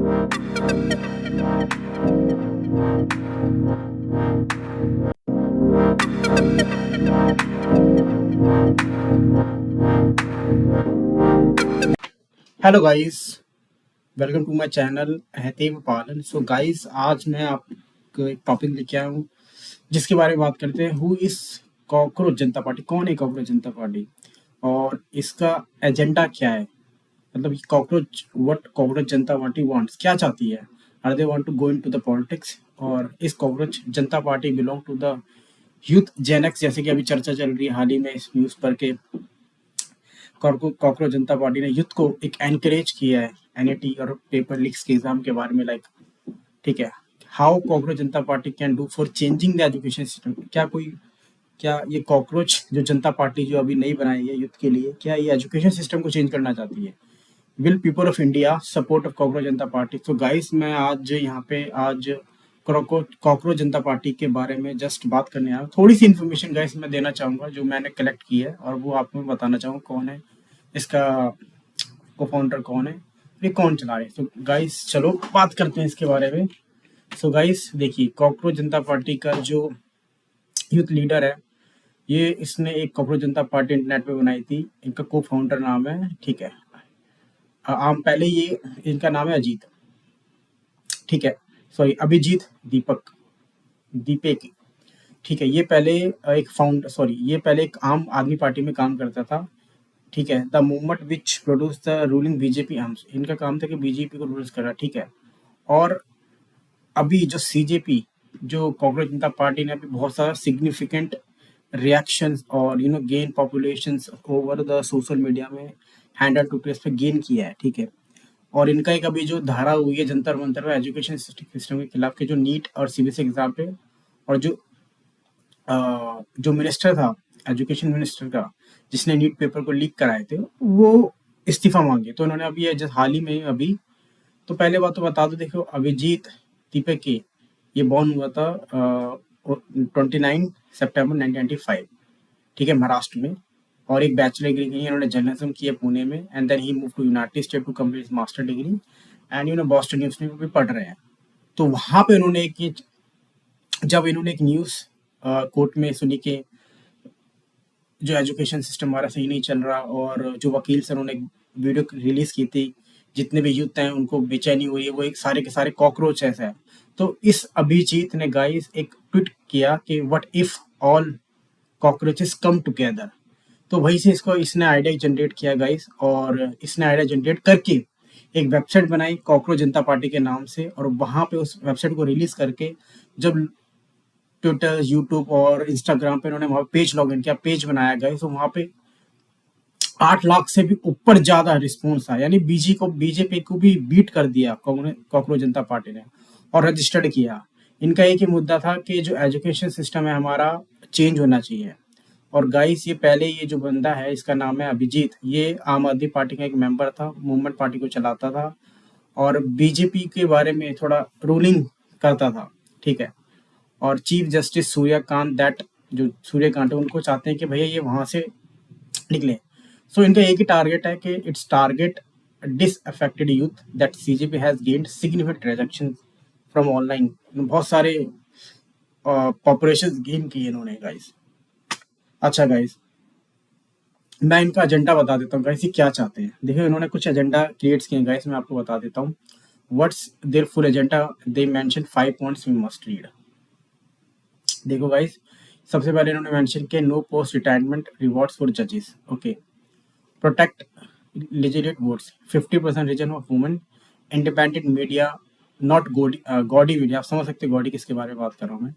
Hello guys, welcome to my channel हैतीव पालन। So guys, आज मैं आपको एक टॉपिक लेके आया हूँ जिसके बारे में बात करते हैं। Who is cockroach Janta party? कौन है कॉकरोच जनता पार्टी और इसका एजेंडा क्या है? मतलब cockroach, what Cockroach Janta Party wants, क्या चाहती है? Are they want to go into the politics, और इस Cockroach Janta Party belong to the youth gen X, जैसे कि अभी चर्चा चल रही है हाल ही में इस न्यूज़ पर के कॉकरोच जनता पार्टी ने यूथ को एक एनकरेज किया है एनईटी और पेपर लीक्स के एग्जाम के बारे में। लाइक, ठीक है, how cockroach Janta party can do for changing the education system. क्या ये कॉकरोच जो जनता पार्टी जो अभी नई बनाई है यूथ के लिए, क्या ये एजुकेशन सिस्टम को चेंज करना चाहती है? Will people of India support of cockroach Janta party? तो गाइस, मैं आज यहाँ पे आज कॉकरोच जनता पार्टी के बारे में जस्ट बात करने आया हूँ। थोड़ी सी इन्फॉर्मेशन गाइस मैं देना चाहूंगा जो मैंने कलेक्ट की है, और वो आपको मैं बताना चाहूँगा कौन है इसका को फाउंडर, कौन है, ये कौन चला रहे। तो गाइस चलो बात करते हैं इसके बारे में। सो गाइस देखिए, कॉकरोच जनता पार्टी का जो यूथ लीडर है, ये इसने एक कॉकरोच जनता पार्टी इंटरनेट पे बनाई थी। इनका को फाउंडर नाम है, ठीक है, आम पहले ये इनका नाम है अजीत, ठीक है, सॉरी अभिजीत दीपक दीपेक, ठीक है। ये पहले एक फाउंड सॉरी ये पहले एक आम आदमी पार्टी में काम करता था, ठीक है। The movement which produce the ruling BJP arms, इनका काम था कि बीजेपी को रूल्स करा, ठीक है। और अभी जो सीजेपी, जो कॉकरोच जनता पार्टी ने अभी बहुत सारा सिग्निफिकेंट रिएक्शंस और gain populations over the social media में हैंडल टू प्लेस पे गेन किया है, ठीक है। और इनका एक अभी जो धारा हुई है जंतर मंतर में एजुकेशन सिस्टम के खिलाफ के, जो नीट और सीबीएसई एग्जाम पे, और जो मिनिस्टर था, एजुकेशन मिनिस्टर का, जिसने नीट पेपर को लीक कराए थे, वो इस्तीफा मांगे। तो उन्होंने अभी हाल ही में अभी, तो पहले बात तो बता दो, देखो अभिजीत दीपक के ये बॉर्न हुआ था 29 सितंबर 1995, ठीक है, महाराष्ट्र में। और एक बैचलर डिग्री की इन्होंने जर्नलिज्म की है पुणे में, and then he move to United State to complete master degree, and Boston University में भी पढ़ रहे हैं। तो वहां पे जब इन्होंने एक न्यूज कोर्ट में सुनी कि जो एजुकेशन सिस्टम हमारा सही नहीं चल रहा, और जो वकील से उन्होंने एक वीडियो रिलीज की थी, जितने भी यूथ हैं उनको बेचैनी हुई है, वो एक सारे के सारे कॉकरोच ऐसा है। तो इस अभिजीत ने गाइस एक ट्वीट किया कि what if all cockroaches come together. तो वहीं से इसने आइडिया जनरेट किया गाइस, और इसने आइडिया जनरेट करके एक वेबसाइट बनाई कॉकरोच जनता पार्टी के नाम से, और वहां पे उस वेबसाइट को रिलीज करके जब ट्विटर, यूट्यूब और इंस्टाग्राम पे इन्होंने वहां पेज लॉग इन किया, पेज बनाया गया, तो वहां पे 8 लाख से भी ऊपर ज्यादा रिस्पॉन्स आया, यानी बीजेपी को भी बीट कर दिया कॉकरोच जनता पार्टी ने, और रजिस्टर्ड किया। इनका एक ही मुद्दा था कि जो एजुकेशन सिस्टम है हमारा चेंज होना चाहिए। और गाइस, ये पहले ये जो बंदा है, इसका नाम है अभिजीत, ये आम आदमी पार्टी का एक मेंबर था, मूवमेंट पार्टी को चलाता था, और बीजेपी के बारे में थोड़ा रूलिंग करता था, ठीक है। और चीफ जस्टिस सूर्यकांत, दैट जो सूर्यकांत है, उनको चाहते हैं कि भैया ये वहां से निकले। सो इनका एक ही टारगेट है कि its target disaffected youth that CJP has gained significant rejection from online. बहुत सारे पॉपुलेशन गेन किए इन्होंने गाइस। अच्छा गाइस, मैं इनका एजेंडा बता देता हूँ गाइस, ये क्या चाहते हैं। देखिए, इन्होंने कुछ एजेंडा क्रिएट्स किए गाइस, मैं आपको बता देता हूँ। What's their full agenda? They mention 5 points we must read. देखो गाइस, सबसे पहले इन्होंने मेंशन किया no post retirement rewards for जजेस, okay. Protect legitimate votes, 50% reason of women, independent media, not godi media, आप समझ सकते हैं गॉडी किसके बारे में बात कर रहा हूँ मैं।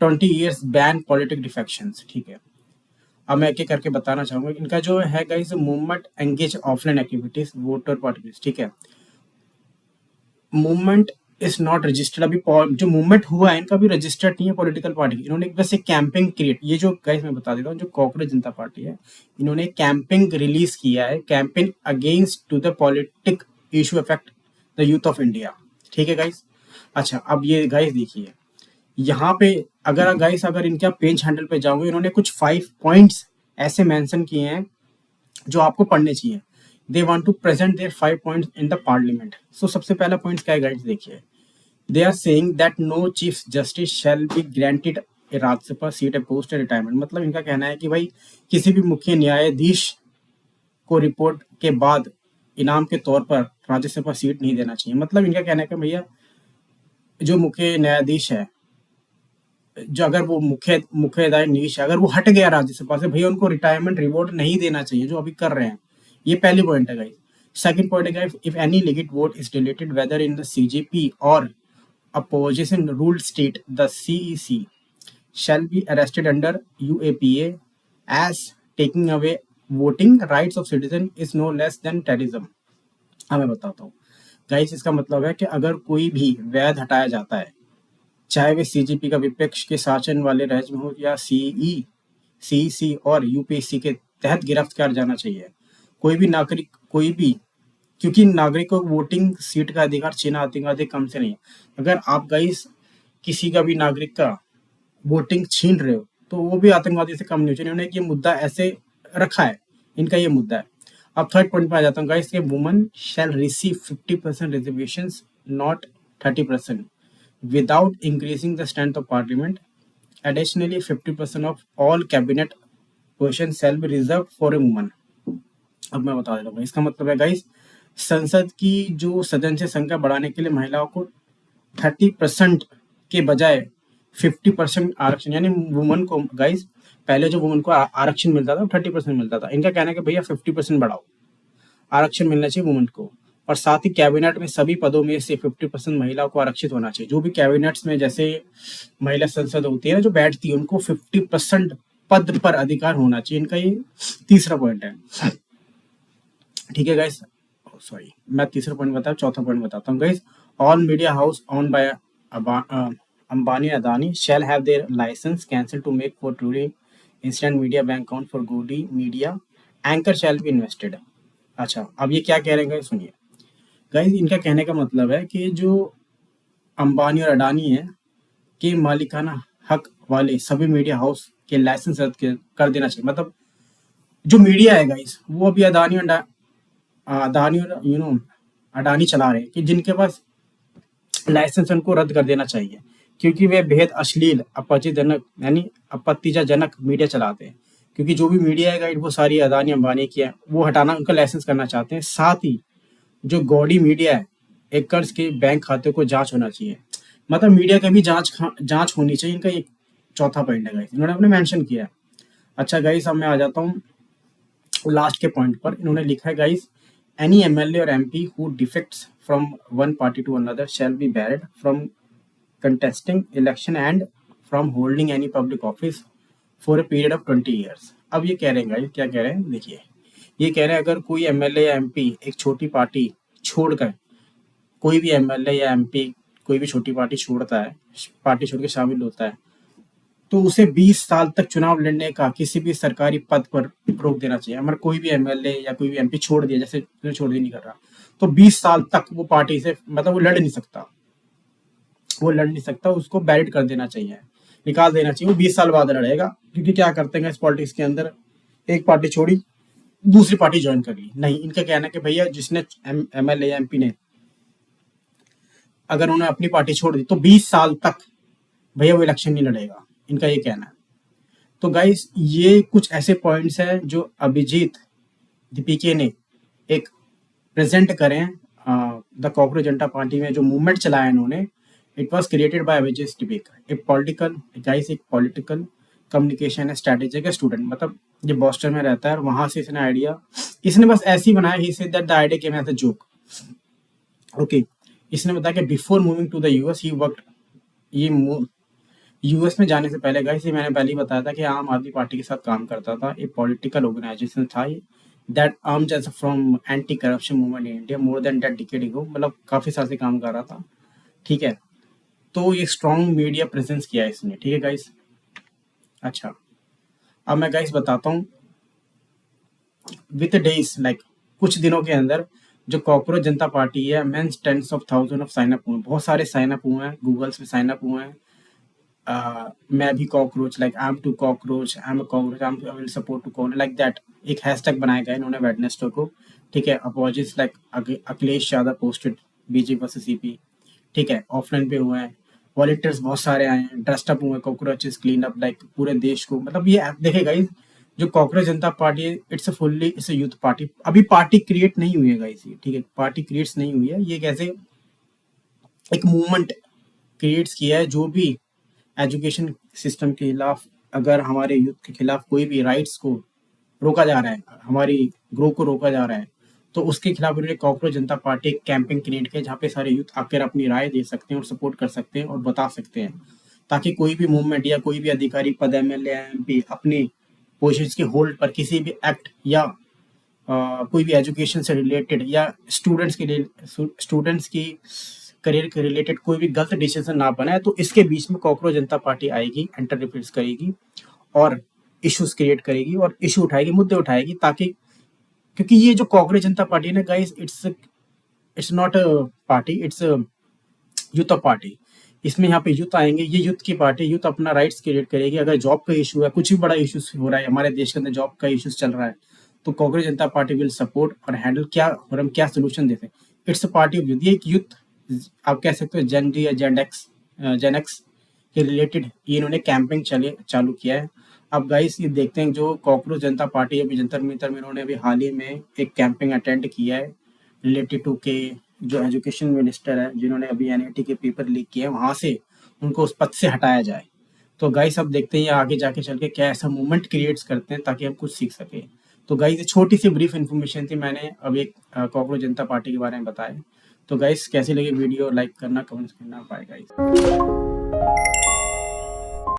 20 years बैन पॉलिटिक डिफेक्शंस, ठीक है। अब मैं एक एक करके बताना चाहूंगा। इनका जो है guys, movement engage offline activities, voter participation, ठीक है। मूवमेंट इज नॉट रजिस्टर्ड, अभी जो मूवमेंट हुआ है इनका भी रजिस्टर्ड नहीं है पॉलिटिकल पार्टी। इन्होंने बस एक कैंपिंग क्रिएट, ये जो गाइस मैं बता देता हूँ, जो कॉकरोच जनता पार्टी है, इन्होंने कैंपिंग रिलीज किया है, campaign against to the politic issue affect the youth of India, ठीक है गाइस। अच्छा, अब ये गाइस देखिए, यहाँ पे अगर इनके आप पेज हैंडल पे जाओगे, इन्होंने कुछ 5 पॉइंट्स ऐसे मेंशन किए हैं जो आपको पढ़ने चाहिए। They want to present their 5 points in the parliament. So सबसे पहला पॉइंट क्या है गाइस, देखिए, they are saying that no chief justice shall be granted a Rajya Sabha seat a post retirement. मतलब इनका कहना है कि भाई किसी भी मुख्य न्यायाधीश को रिपोर्ट के बाद इनाम के तौर पर राज्यसभा सीट नहीं देना चाहिए। मतलब इनका कहना है कि भैया जो मुख्य न्यायाधीश है, जो अगर वो मुख्य न्यायाधीश है, अगर वो हट गया राज्यसभा से, भैया उनको रिटायरमेंट रिवॉर्ड नहीं देना चाहिए जो अभी कर रहे हैं। ये पहली पॉइंट है गाइस। सेकंड पॉइंट है guys, if any legit vote is deleted whether in the CGP और opposition ruled state, the CEC shall be arrested under UAPA as taking away voting rights of citizen is no less than terrorism। मैं बताता हूँ guys, इसका मतलब है कि अगर कोई भी वैध हटाया जाता है, चाहे वे सीजीपी का विपक्ष के शासन वाले राज्य में हो या सीईसी और यूपीएससी के तहत गिरफ्तार जाना चाहिए। कोई भी नागरिक, कोई भी, क्योंकि नागरिकों को वोटिंग सीट का अधिकार छीना आतंकवादी कम से नहीं है। अगर आप गाइस किसी का भी नागरिक का वोटिंग छीन रहे हो तो वो भी आतंकवादी से कम नहीं हो चाहिए। उन्होंने ये मुद्दा ऐसे रखा है, इनका ये मुद्दा है। अब थर्ड पॉइंट पे आ जाता हूँ गाइस, के woman shall receive 50% reservations not 30% without increasing the strength of parliament. Additionally 50% of all cabinet position shall be reserve for a woman. अब मैं बता देता हूँ, इसका मतलब है गाइस, संसद की जो सदन से संख्या बढ़ाने के लिए महिलाओं को 30% के बजाय 50% आरक्षण, यानी वुमन को गाइस, पहले जो वुमन को आरक्षण मिलता था 30% मिलता था। इनका कहना है कि भैया 50% बढ़ाओ, आरक्षण मिलना चाहिए वुमन को। और साथ ही कैबिनेट में सभी पदों में से 50% महिलाओं को आरक्षित होना चाहिए। जो भी कैबिनेट्स में जैसे महिला संसद होती है ना, जो बैठती है, उनको 50% पद पर अधिकार होना चाहिए। इनका ये तीसरा पॉइंट है। ठीक है गाइस, सॉरी, मैं तीसरा पॉइंट बताया, चौथा पॉइंट बताता हूँ guys. All media house own by Ambani Adani shall have their license cancel to make for touring instant media bank account for godi media anchor shall be invested. अच्छा, अब ये क्या कह रहे हैं गाइस, सुनिए गाइस। इनका कहने का मतलब है कि जो अंबानी और अडानी है के मालिकाना हक वाले सभी मीडिया हाउस के लाइसेंस रद्द कर देना चाहिए। मतलब जो मीडिया है गाइस, वो अभी अडानी और अडानी चला रहे हैं, कि जिनके पास लाइसेंस उनको रद्द कर देना चाहिए, क्योंकि वे बेहद अश्लील, आपत्तिजनक, यानी आपत्तिजनक मीडिया चलाते हैं। क्योंकि जो भी मीडिया है गाइड, वो सारी अदानी अंबानी की है, वो हटाना, उनका लाइसेंस करना चाहते हैं। साथ ही जो गौड़ी मीडिया है, एकर्स के बैंक खाते को जांच होना चाहिए। मतलब मीडिया का भी जांच होनी चाहिए। इनका एक चौथा पॉइंट है गाइस, इन्होंने अपने मेंशन किया है। अच्छा गाइस, अब मैं आ जाता हूँ लास्ट के पॉइंट पर। इन्होंने लिखा है गाइस, एनी एमएलए और MP who defects from one party to another shall be barred from contesting election and from holding any public office for a period of 20 years. अब ये कह रहे हैं गाइस, क्या कह रहे हैं, देखिए, ये कह रहे हैं अगर कोई एमएलए या एमपी एक छोटी पार्टी छोड़कर, कोई भी एमएलए या एमपी कोई भी छोटी पार्टी छोड़ता है, पार्टी छोड़ के शामिल होता है, तो उसे 20 साल तक चुनाव लड़ने का किसी भी सरकारी पद पर रोक देना चाहिए। अगर कोई भी एमएलए या कोई भी एमपी छोड़ दिया, जैसे छोड़ नहीं कर रहा, तो 20 साल तक वो पार्टी से, मतलब वो लड़ नहीं सकता, उसको बैरिड कर देना चाहिए, निकाल देना चाहिए। वो 20 साल बाद लड़ेगा, क्योंकि क्या करते हैं इस पॉलिटिक्स के अंदर, एक पार्टी छोड़ी, दूसरी पार्टी ज्वाइन कर ली। नहीं, इनका कहना है कि भैया जिसने एमएलए या एमपी ने, अगर उन्होंने अपनी पार्टी छोड़ दी, तो 20 साल तक भैया वो इलेक्शन नहीं लड़ेगा। इनका ये कहना है। तो गाइस, ये कुछ ऐसे पॉइंट्स हैं जो अभिजीत दीपिके ने एक प्रेजेंट करें द कॉकरोच जनता पार्टी में जो मूवमेंट चलाया इन्होंने। It was created by Abhijeet Deepika, एक पॉलिटिकल कम्युनिकेशन स्ट्रेटेजी का स्टूडेंट। मतलब ये बॉस्टन में रहता है और वहां से इसने बस ऐसे ही बनाया। He said that the idea came as a joke. Okay, इसने बताया कि before moving to the US he worked, ये यूएस में जाने से पहले गाइस, ये मैंने पहले ही बताया था कि आम आदमी पार्टी के साथ काम करता था। एक पॉलिटिकल ऑर्गेनाइजेशन था दैट आर्म्ड एज from anti corruption movement in India more than that decade ago. मतलब काफी साल से काम कर रहा था। ठीक है, तो ये स्ट्रॉन्ग मीडिया प्रेजेंस किया है इसने। ठीक है गाइस। अच्छा, अब मैं गाइस बताता हूँ, विद डेज, लाइक कुछ दिनों के अंदर जो कॉकरोच जनता पार्टी है, means tens of thousand of sign up हुए, बहुत सारे साइन अप हुए हैं, गूगल्स में साइन अप हुए हैं, मैं भी cockroach, like I am too cockroach, I am a cockroach, I will support to cockroach, like that एक हैशटैग बनाया गया इन्होंने वेडनेसडे को। ठीक है, apologies like Akhilesh Yadav posted BJP versus CP. ठीक है, ऑफलाइन पे हुए हैं, वॉलंटियर्स बहुत सारे आए हैं, ड्रेस्ड अप हुए हैं, कॉकरोचेस क्लीन अप, लाइक पूरे देश को, मतलब ये देखे गाइस, जो कॉकरोच जनता पार्टी है इट्स अ यूथ पार्टी। अभी पार्टी क्रिएट नहीं हुई है गाइस ये, ठीक है, पार्टी क्रिएट्स नहीं हुई है ये, कैसे एक मूवमेंट क्रिएट्स किया है, जो भी एजुकेशन सिस्टम के खिलाफ, अगर हमारे यूथ के खिलाफ कोई भी राइट्स को रोका जा रहा है, हमारी ग्रो को रोका जा रहा है, तो उसके खिलाफ उन्होंने कॉकरोच जनता पार्टी एक कैंपेन क्रिएट किया, जहाँ पे सारे यूथ आकर अपनी राय दे सकते हैं और सपोर्ट कर सकते हैं और बता सकते हैं, ताकि कोई भी मूवमेंट या कोई भी अधिकारी, पद, एमएलए, एमपी अपनी पोजीशन के होल्ड पर किसी भी एक्ट या कोई भी एजुकेशन से रिलेटेड या स्टूडेंट्स की करियर के रिलेटेड कोई भी गलत डिसीजन ना बनाए, तो इसके बीच में कॉकरोच जनता पार्टी आएगी, इंटरफेरेंस करेगी और इश्यूज क्रिएट करेगी और इशू उठाएगी, मुद्दे उठाएगी, ताकि, क्योंकि ये जो कॉकरोच जनता पार्टी है ना guys, it's not a party, it's youth party. इसमें यहाँ पे यूथ आएंगे, ये यूथ की पार्टी, यूथ अपना राइट्स क्रिएट करेगी। अगर जॉब का इशू है, कुछ भी बड़ा इशू हो रहा है हमारे देश के अंदर, जॉब का इशू चल रहा है, तो cockroach Janta party will support और हैंडल क्या, और हम क्या सोल्यूशन देते हैं। It's a party of youth, ये एक यूथ, आप कह सकते हो जेन डी या जेन एक्स के रिलेटेड ये इन्होंने कैंपेन चालू किया है। अब गाइस ये देखते हैं, जो कॉकरोच जनता पार्टी अभी जंतर मंतर में इन्होंने अभी हाल ही में एक कैंपेन अटेंड किया है रिलेटेड टू के जो एजुकेशन मिनिस्टर है, जिन्होंने अभी एनआईटी के पेपर लीक किए हैं, वहां से उनको उस पद से हटाया जाए। तो गाइस अब देखते हैं ये आगे जाके चल के क्या ऐसा मूवमेंट क्रिएट्स करते हैं, ताकि हम कुछ सीख सके। तो गाइस ये छोटी सी ब्रीफ इन्फॉर्मेशन थी, मैंने अब एक कॉकरोच जनता पार्टी के बारे में बताया। तो गाइस कैसी लगी वीडियो, लाइक करना, कमेंट्स करना, बाय गाइस।